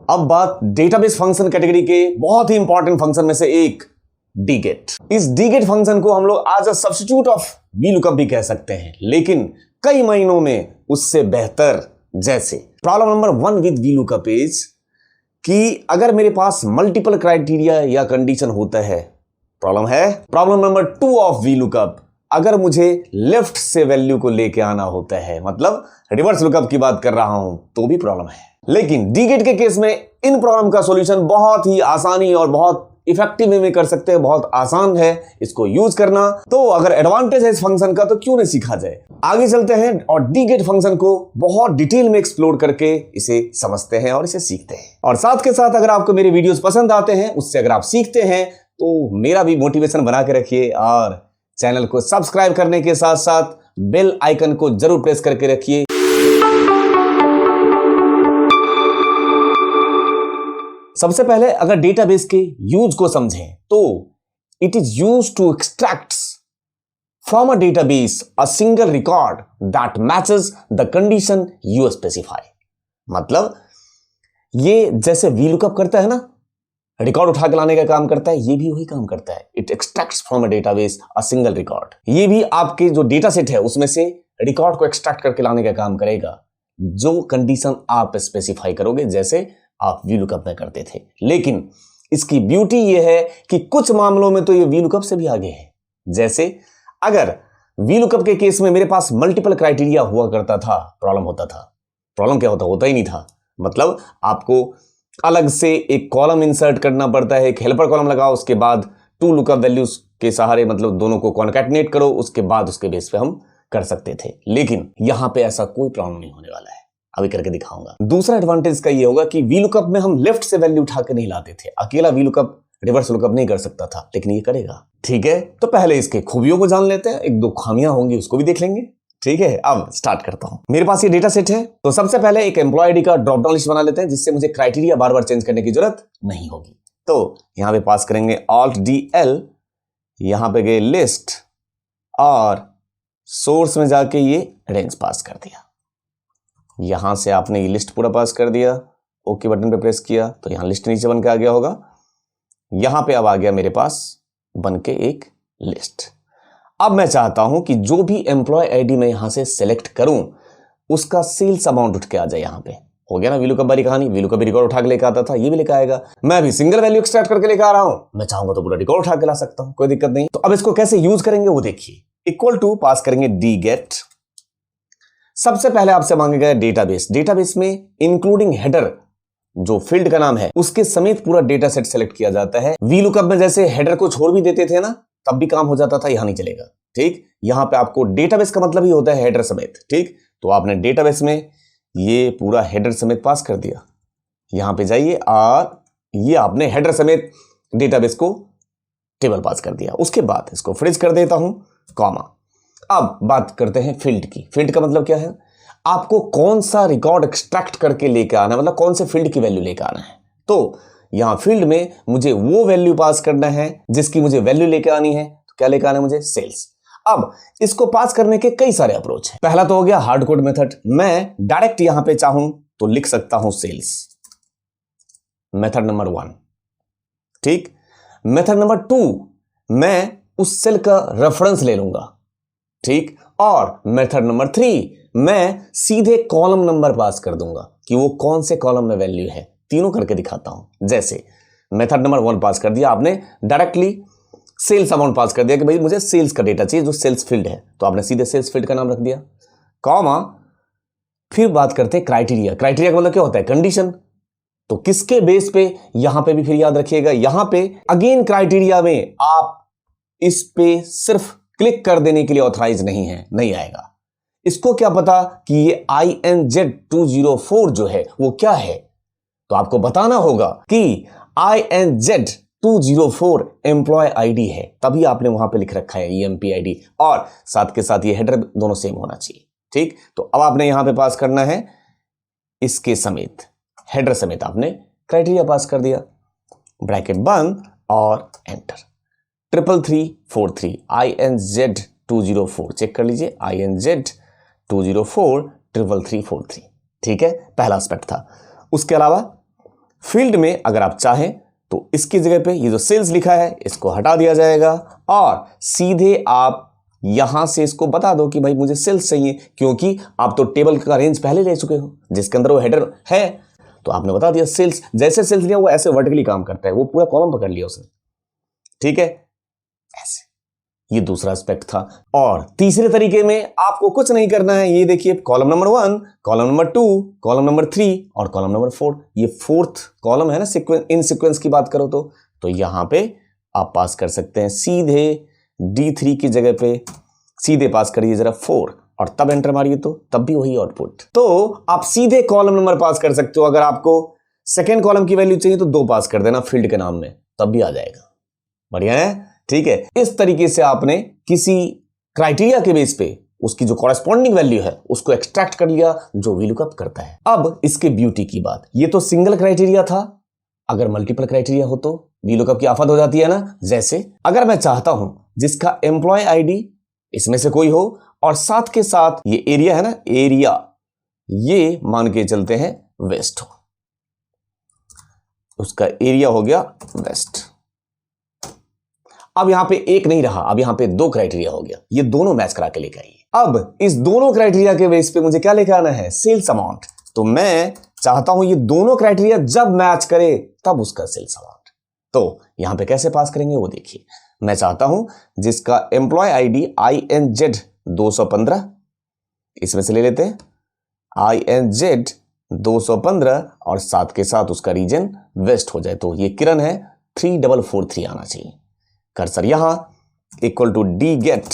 अब बात database function category के बहुत ही इंपॉर्टेंट फंक्शन में से एक डीगेट। इस डीगेट फंक्शन को हम लोग आज अ सब्स्टिट्यूट ऑफ वीलुकअप भी कह सकते हैं, लेकिन कई महीनों में उससे बेहतर। जैसे problem number 1 with VLOOKUP is कि अगर मेरे पास मल्टीपल क्राइटेरिया या कंडीशन होता है, प्रॉब्लम है। प्रॉब्लम नंबर 2 ऑफ वीलुकअप, अगर मुझे लेफ्ट से वैल्यू को लेके आना होता है, मतलब रिवर्स लुकअप की बात कर रहा हूं, तो भी प्रॉब्लम है। लेकिन डीगेट के केस में इन प्रॉब्लम का सॉल्यूशन बहुत ही आसानी और बहुत इफेक्टिव वे में कर सकते हैं, बहुत आसान है इसको यूज करना। तो अगर एडवांटेज है इस फंक्शन का तो क्यों नहीं सीखा जाए। आगे चलते हैं और डीगेट फंक्शन को बहुत डिटेल में एक्सप्लोर करके इसे समझते हैं और इसे सीखते हैं। और साथ के साथ अगर आपको मेरे वीडियोस पसंद आते हैं, उससे अगर आप सीखते हैं, तो मेरा भी मोटिवेशन बना के रखिए और चैनल को सब्सक्राइब करने के साथ साथ बेल आइकन को जरूर प्रेस करके रखिए। सबसे पहले अगर डेटाबेस के यूज को समझें तो it is used to extract from a database a single record that matches the condition you specify. मतलब ये जैसे वीलुकअप करता है ना, रिकॉर्ड उठा के लाने का काम करता है, ये भी वही काम करता है। It extracts from a database a single record. ये भी आपके जो डेटा सेट है उसमें से रिकॉर्ड को एक्सट्रैक्ट करके लाने का काम करेगा, जो कंडीशन आप स्पेसिफाई करोगे, जैसे आप वीलुकअप में करते थे। लेकिन इसकी ब्यूटी ये है कि कुछ मामलों में तो ये वीलुकअप से भी आगे है। जैसे अगर वीलुकअप के केस में मेरे पास मल्टीपल क्राइटेरिया हुआ करता था, प्रॉब्लम होता था। प्रॉब्लम क्या होता ही नहीं था। मतलब आपको अलग से एक कॉलम इंसर्ट करना पड़ता है, एक हेल्पर कॉलम लगाओ, उसके बाद 2 लुकअप वैल्यूज के सहारे मतलब दोनों को कॉन्कैटिनेट करो, उसके बाद उसके बेस पे हम कर सकते थे। लेकिन यहां पे ऐसा कोई प्रॉब्लम नहीं होने वाला है, अभी करके दिखाऊंगा। दूसरा एडवांटेज का ये होगा कि वीलुकअप में हम लेफ्ट से वैल्यू उठा के नहीं लाते थे। अकेला वीलुकअप रिवर्स लुकअप नहीं कर सकता था, लेकिन ये करेगा। ठीक है, तो पहले इसके खूबियों को जान लेते हैं, 1-2 खामियां होंगी उसको भी देख लेंगे। ठीक है, अब स्टार्ट करता हूं। मेरे पास ये डेटा सेट है, तो सबसे पहले एक एम्प्लॉय आईडी का ड्रॉप डाउन लिस्ट बना लेते हैं, जिससे मुझे क्राइटेरिया बार बार चेंज करने की जरूरत नहीं होगी। तो यहां पे पास करेंगे Alt+DL, यहां पे गए लिस्ट और सोर्स में जाके ये रेंज पास कर दिया। यहां से आपने ये लिस्ट पूरा पास कर दिया, ओके बटन पे प्रेस किया तो यहां लिस्ट नीचे बन के आ गया होगा। यहां पे अब आ गया मेरे पास बन के एक लिस्ट। अब मैं चाहता हूं कि जो भी एम्प्लॉय आईडी मैं यहां से सेलेक्ट करूं उसका सेल्स अमाउंट उठ के आ जाए। यहां पे हो गया ना वीलुकअप वाली कहानी। वीलुकअप रिकॉर्ड उठा के लेकर आता था, ये भी लेकर आएगा। मैं अभी सिंगल वैल्यू एक्सट्रैक्ट करके लेकर आ रहा हूं, मैं चाहूंगा तो पूरा रिकॉर्ड उठा के ला सकता हूं, कोई दिक्कत नहीं। तो अब इसको कैसे यूज करेंगे वो देखिए। इक्वल टू पास करेंगे डीगेट। सबसे पहले आपसे मांगेगा डेटाबेस। डेटाबेस में इंक्लूडिंग हेडर, जो फील्ड का नाम है, उसके समेत पूरा डेटा सेट सेलेक्ट किया जाता है। वीलुकअप में जैसे हेडर को छोड़ भी देते थे ना, तब भी काम हो जाता था, यहां नहीं चलेगा। ठीक, यहां पे आपको डेटाबेस का मतलब ही होता है हेडर समेत। ठीक, तो आपने डेटाबेस में ये पूरा हेडर समेत पास कर दिया। यहां पे जाइए और ये आपने हेडर समेत डेटाबेस को टेबल पास कर दिया। उसके बाद इसको फ्रीज कर देता हूं, कॉमा। अब बात करते हैं फील्ड की। फील्ड का मतलब क्या है, आपको कौन सा रिकॉर्ड एक्सट्रैक्ट करके लेकर आना है, मतलब कौन से फील्ड की वैल्यू लेकर आना है। तो यहां फील्ड में मुझे वो वैल्यू पास करना है जिसकी मुझे वैल्यू लेकर आनी है। तो क्या लेकर आना है मुझे, सेल्स। अब इसको पास करने के कई सारे अप्रोच हैं। पहला तो हो गया हार्ड कोड मेथड। मैं डायरेक्ट यहां पे चाहूं तो लिख सकता हूं सेल्स, मेथड नंबर 1। ठीक, मेथड नंबर 2, मैं उस सेल का रेफरेंस ले लूंगा। ठीक, और मेथड नंबर 3, मैं सीधे कॉलम नंबर पास कर दूंगा कि वो कौन से कॉलम में वैल्यू है। तीनों करके दिखाता हूं। जैसे मेथड नंबर 1 पास कर दिया आपने, डायरेक्टली सेल्स अमाउंट पास कर दिया कि भाई मुझे सेल्स का डेटा चाहिए जो सेल्स फील्ड है, तो आपने सीधे सेल्स फील्ड का नाम रख दिया, कॉमा। फिर बात करते हैं क्राइटेरिया। क्राइटेरिया का मतलब क्या होता है, कंडीशन। तो किसके बेस पे, यहां पे भी फिर याद रखिएगा, यहां पे अगेन क्राइटेरिया में आप इस पे सिर्फ क्लिक कर देने के लिए ऑथराइज नहीं है, नहीं आएगा। इसको क्या पता कि ये INZ204 जो है वो क्या है, तो आपको बताना होगा कि INZ204 एम्प्लॉय आईडी है, तभी आपने वहां पे लिख रखा है EMP आईडी, और साथ के साथ ये हेडर दोनों सेम होना चाहिए। ठीक, तो अब आपने यहां पे पास करना है इसके समेत, हेडर समेत आपने क्राइटेरिया पास कर दिया, ब्रैकेट बंद और एंटर। 33343 INZ204 चेक कर लीजिए, INZ204 33343। ठीक है, पहला एस्पेक्ट था। उसके अलावा फील्ड में अगर आप चाहें तो इसकी जगह पे ये जो सेल्स लिखा है इसको हटा दिया जाएगा और सीधे आप यहां से इसको बता दो कि भाई मुझे सेल्स चाहिए, क्योंकि आप तो टेबल का रेंज पहले ले चुके हो जिसके अंदर वो हेडर है, तो आपने बता दिया सेल्स। जैसे सेल्स लिया वो ऐसे वर्टिकली काम करता है, वो पूरा कॉलम पकड़ लिया उसने, ठीक है, ऐसे। ये दूसरा एस्पेक्ट था। और तीसरे तरीके में आपको कुछ नहीं करना है, ये देखिए column number 1, column number 2, column number 3 और कॉलम नंबर 4, ये फोर्थ कॉलम है ना सीक्वेंस, इन सीक्वेंस की बात करो तो यहां पे आप पास कर सकते हैं सीधे D3 की जगह पे सीधे पास करिए जरा 4 और तब एंटर मारिए तो तब भी वही आउटपुट। तो आप सीधे कॉलम नंबर पास कर सकते हो। अगर आपको सेकेंड कॉलम की वैल्यू चाहिए तो 2 पास कर देना फील्ड के नाम में, तब भी आ जाएगा। बढ़िया है, ठीक है। इस तरीके से आपने किसी क्राइटेरिया के बेस पे उसकी जो कॉरेस्पॉन्डिंग वैल्यू है उसको एक्सट्रैक्ट कर लिया जो VLOOKUP करता है। अब इसके ब्यूटी की बात, ये तो सिंगल क्राइटेरिया था, अगर मल्टीपल क्राइटेरिया हो तो VLOOKUP की आफत हो जाती है ना। जैसे अगर मैं चाहता हूं जिसका एम्प्लॉय आईडी इसमें से कोई हो और साथ के साथ ये एरिया है ना, एरिया ये मान के चलते हैं वेस्ट हो, उसका एरिया हो गया वेस्ट। अब यहां पे एक नहीं रहा, अब यहां पे 2 क्राइटेरिया हो गया, ये दोनों मैच करा के लेकर आइए। अब इस दोनों क्राइटेरिया के बेस पे मुझे क्या लेकर आना है, सेल्स अमाउंट। तो मैं चाहता हूं ये दोनों क्राइटेरिया जब मैच करे तब उसका सेल्स अमाउंट। तो यहां पे कैसे पास करेंगे वो देखिए। मैं चाहता हूं जिसका एम्प्लॉय आईडी INZ 215, इसमें से ले लेते हैं INZ 215 और साथ के साथ उसका रीजन वेस्ट हो जाए, तो ये किरण है 3443 आना चाहिए। कर्सर यहां equal to D get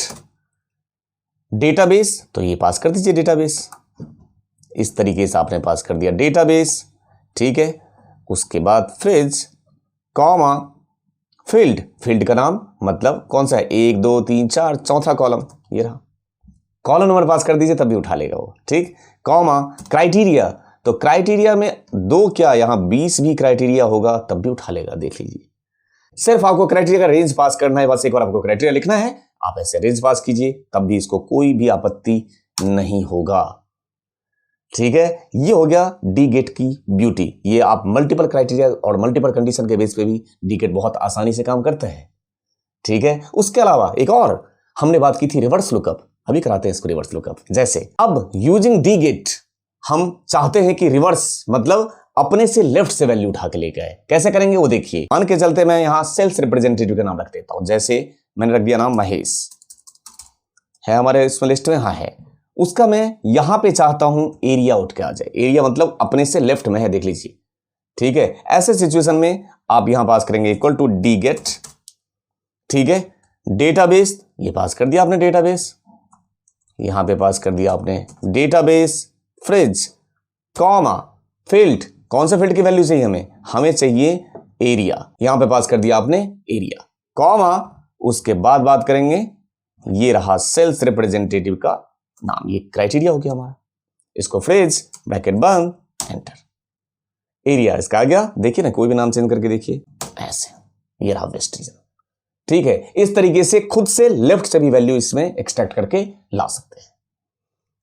database, तो ये पास कर दीजिए डेटाबेस। इस तरीके से आपने पास कर दिया डेटाबेस, ठीक है। उसके बाद फ्रिज कॉमा फील्ड, फील्ड का नाम मतलब कौन सा है, 1 2 3 4 चौथा कॉलम ये रहा, कॉलम नंबर पास कर दीजिए तब भी उठा लेगा वो, ठीक। कॉमा क्राइटेरिया, तो क्राइटेरिया में 2 क्या यहां 20 भी क्राइटेरिया होगा तब भी उठा लेगा, देख लीजिए। सिर्फ आपको क्राइटेरिया का रेंज पास करना है, बस एक बार आपको क्राइटेरिया लिखना है, आप ऐसे रेंज पास कीजिए तब भी इसको कोई भी आपत्ति नहीं होगा, ठीक है। ये हो गया डी गेट की ब्यूटी। ये आप मल्टीपल क्राइटेरिया और मल्टीपल कंडीशन के बेस पे भी डी गेट बहुत आसानी से काम करता है, ठीक है। उसके अलावा एक और हमने बात की थी रिवर्स लुकअप, अभी कराते हैं इसको रिवर्स लुकअप। जैसे अब यूजिंग डी गेट हम चाहते हैं कि रिवर्स मतलब अपने से लेफ्ट से वैल्यू उठा के लेके आए, कैसे करेंगे वो देखिए। मान के चलते मैं यहां सेल्स रिप्रेजेंटेटिव का नाम रख देता हूं, जैसे मैंने रख दिया नाम महेश है हमारे इसमें लिस्ट में, हाँ है। उसका मैं यहां पे चाहता हूं एरिया उठ के आ जाए, एरिया मतलब अपने से लेफ्ट में है, देख लीजिए, ठीक है। ऐसे सिचुएशन में आप यहां पास करेंगे इक्वल टू डी गेट, ठीक है। डेटाबेस ये पास कर दिया आपने, डेटाबेस यहां पे पास कर दिया आपने डेटाबेस, फ्रिज कॉमा फील्ड, कौन से फील्ड की वैल्यू चाहिए हमें चाहिए एरिया, यहां पे पास कर दिया आपने एरिया, कॉमा उसके बाद बात करेंगे ये रहा सेल्स रिप्रेजेंटेटिव का नाम, ये क्राइटेरिया हो गया हमारा। इसको फ्रिज ब्रैकेट बंद एंटर, एरिया इसका आ गया, देखिए ना कोई भी नाम चेंज करके देखिए ऐसे, ये रहा वेस्ट रीजन, ठीक है। इस तरीके से खुद से लेफ्ट से भी वैल्यू इसमें एक्सट्रैक्ट करके ला सकते हैं,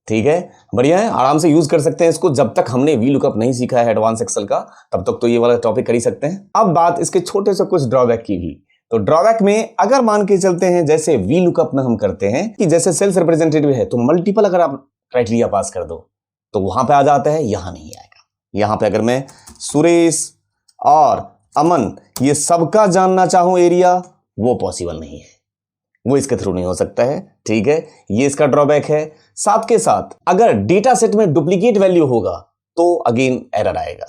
ठीक है। बढ़िया है, आराम से यूज कर सकते हैं इसको। जब तक हमने VLOOKUP नहीं सीखा है एडवांस एक्सेल का तब तक तो ये वाला टॉपिक कर ही सकते हैं। अब बात इसके छोटे से कुछ ड्रॉबैक की भी, तो ड्रॉबैक में अगर मान के चलते हैं जैसे VLOOKUP में हम करते हैं कि जैसे सेल्स रिप्रेजेंटेटिव है तो मल्टीपल अगर आप क्राइटेरिया पास कर दो तो वहां पे आ जाता है, यहां नहीं आएगा। यहां पे अगर मैं सुरेश और अमन ये सबका जानना चाहूं एरिया, वो पॉसिबल नहीं है, वो इसके थ्रू नहीं हो सकता है, ठीक है। ये इसका ड्रॉबैक है। साथ के साथ अगर डेटा सेट में डुप्लीकेट वैल्यू होगा तो अगेन एरर आएगा,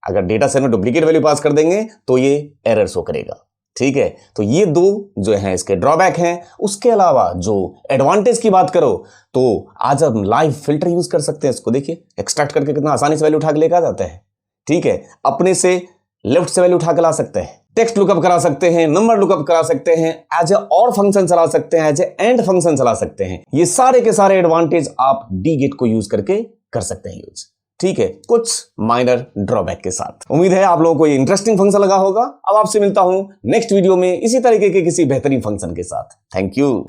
अगर डेटा सेट में डुप्लीकेट वैल्यू पास कर देंगे तो ये एरर शो करेगा, ठीक है। तो ये 2 जो हैं इसके ड्रॉबैक हैं। उसके अलावा जो एडवांटेज की बात करो तो आज हम लाइव फिल्टर यूज कर सकते हैं, इसको देखिए एक्सट्रैक्ट करके कितना आसानी से वैल्यू उठा के लेकर आ जाता है, ठीक है। अपने से लेफ्ट से वैल्यू उठा के ला सकते हैं, टेक्स्ट लुकअप करा सकते हैं, नंबर लुकअप करा सकते हैं, एज ए और फंक्शन चला सकते हैं, एज ए एंड फंक्शन चला सकते हैं। ये सारे के सारे एडवांटेज आप डी गेट को यूज करके कर सकते हैं यूज, ठीक है, कुछ माइनर ड्रॉबैक के साथ। उम्मीद है आप लोगों को ये इंटरेस्टिंग फंक्शन लगा होगा। अब आपसे मिलता हूं नेक्स्ट वीडियो में इसी तरीके के किसी बेहतरीन फंक्शन के साथ। Thank you.